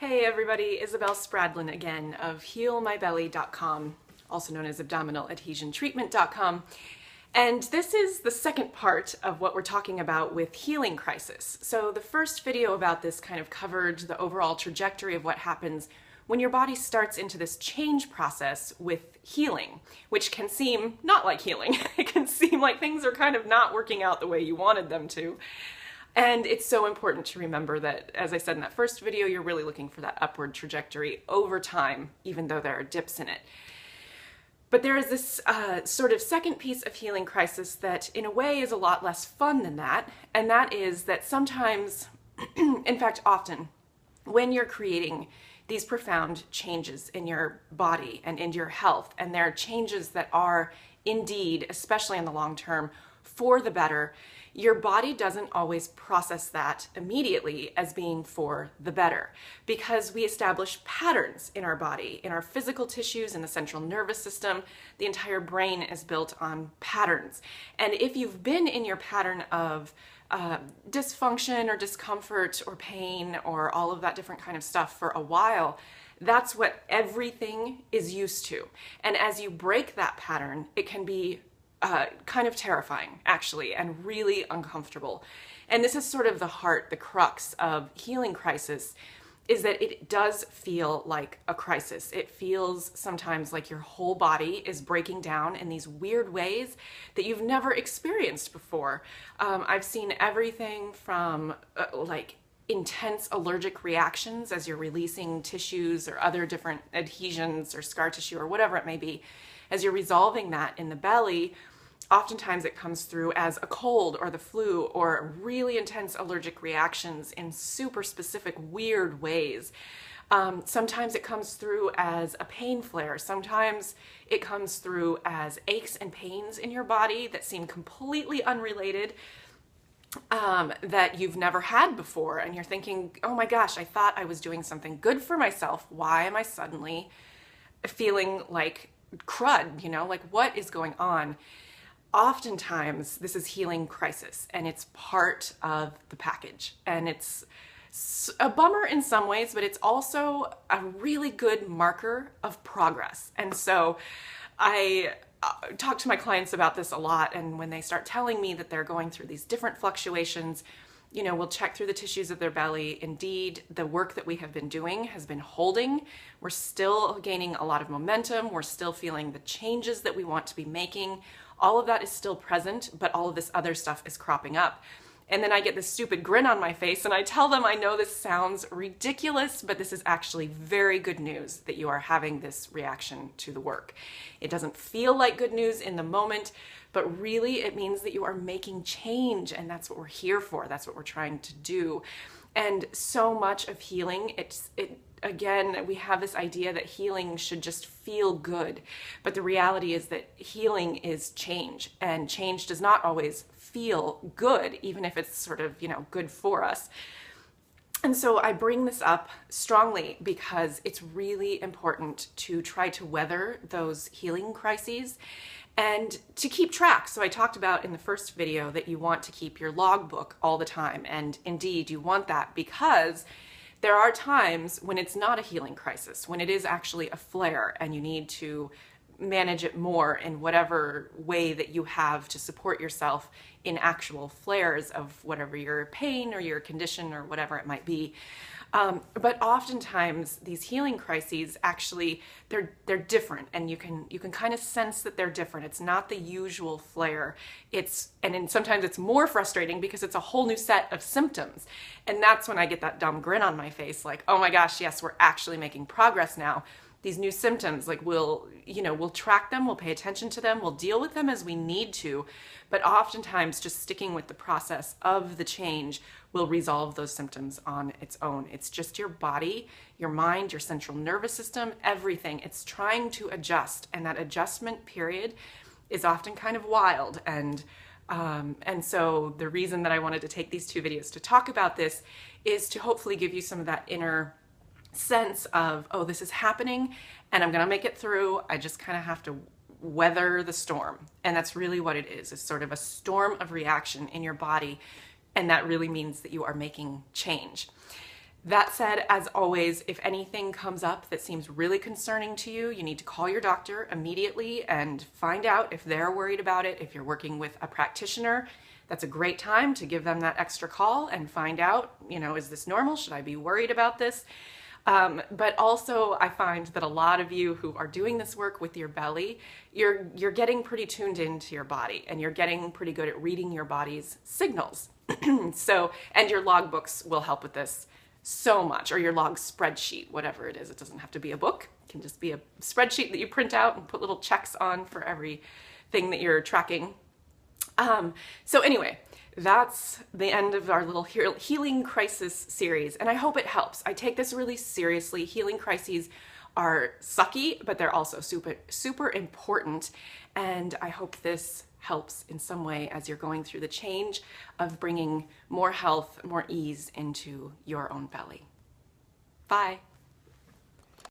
Hey everybody, Isabel Spradlin again of HealMyBelly.com, also known as AbdominalAdhesionTreatment.com. And this is the second part of what we're talking about with healing crisis. So the first video about this kind of covered the overall trajectory of what happens when your body starts into this change process with healing, which can seem not like healing. It can seem like things are kind of not working out the way you wanted them to. And it's so important to remember that, as I said in that first video, you're really looking for that upward trajectory over time, even though there are dips in it. But there is this sort of second piece of healing crisis that in a way is a lot less fun than that. And that is that sometimes, in fact often, when you're creating these profound changes in your body and in your health, and there are changes that are indeed, especially in the long term, for the better, your body doesn't always process that immediately as being for the better, because we establish patterns in our body, in our physical tissues, in the central nervous system. The entire brain is built on patterns. And if you've been in your pattern of dysfunction or discomfort or pain or all of that different kind of stuff for a while, that's what everything is used to. And as you break that pattern, it can be kind of terrifying, actually, and really uncomfortable. And this is sort of the heart, the crux of healing crisis, is that it does feel like a crisis. It feels sometimes like your whole body is breaking down in these weird ways that you've never experienced before. I've seen everything from like intense allergic reactions as you're releasing tissues or other different adhesions or scar tissue or whatever it may be. As you're resolving that in the belly, oftentimes it comes through as a cold or the flu or really intense allergic reactions in super specific weird ways. Sometimes it comes through as a pain flare. Sometimes it comes through as aches and pains in your body that seem completely unrelated, that you've never had before. And you're thinking, oh my gosh, I thought I was doing something good for myself. Why am I suddenly feeling like crud, like what is going on? Oftentimes this is healing crisis, and it's part of the package, and it's a bummer in some ways, but it's also a really good marker of progress. And so I talk to my clients about this a lot, and when they start telling me that they're going through these different fluctuations, we'll check through the tissues of their belly. Indeed, the work that we have been doing has been holding. We're still gaining a lot of momentum. We're still feeling the changes that we want to be making. All of that is still present, but all of this other stuff is cropping up. And then I get this stupid grin on my face, and I tell them, I know this sounds ridiculous, but this is actually very good news that you are having this reaction to the work. It doesn't feel like good news in the moment, but really it means that you are making change, and that's what we're here for. That's what we're trying to do. And so much of healing, again, we have this idea that healing should just feel good, but the reality is that healing is change, and change does not always feel good, even if it's sort of, good for us. And so I bring this up strongly because it's really important to try to weather those healing crises and to keep track. So I talked about in the first video that you want to keep your logbook all the time, and indeed you want that because there are times when it's not a healing crisis, when it is actually a flare and you need to manage it more in whatever way that you have to support yourself in actual flares of whatever your pain or your condition or whatever it might be. But oftentimes these healing crises actually, they're different, and you can kind of sense that they're different. It's not the usual flare. Sometimes it's more frustrating because it's a whole new set of symptoms. And that's when I get that dumb grin on my face, like, oh my gosh, yes, we're actually making progress now. These new symptoms, like we'll track them, we'll pay attention to them, we'll deal with them as we need to, but oftentimes just sticking with the process of the change will resolve those symptoms on its own. It's just your body, your mind, your central nervous system, everything. It's trying to adjust, and that adjustment period is often kind of wild. And so the reason that I wanted to take these two videos to talk about this is to hopefully give you some of that inner sense of, oh, this is happening and I'm gonna make it through. I just kind of have to weather the storm. And that's really what it is. It's sort of a storm of reaction in your body. And that really means that you are making change. That said, as always, if anything comes up that seems really concerning to you, you need to call your doctor immediately and find out if they're worried about it. If you're working with a practitioner, that's a great time to give them that extra call and find out, is this normal? Should I be worried about this? But also I find that a lot of you who are doing this work with your belly, you're getting pretty tuned into your body, and you're getting pretty good at reading your body's signals. And your logbooks will help with this so much, or your log spreadsheet, whatever it is. It doesn't have to be a book. It can just be a spreadsheet that you print out and put little checks on for everything that you're tracking. So anyway, that's the end of our little healing crisis series, and I hope it helps. I take this really seriously. Healing crises are sucky, but they're also super, super important, and I hope this helps in some way as you're going through the change of bringing more health, more ease into your own belly. Bye.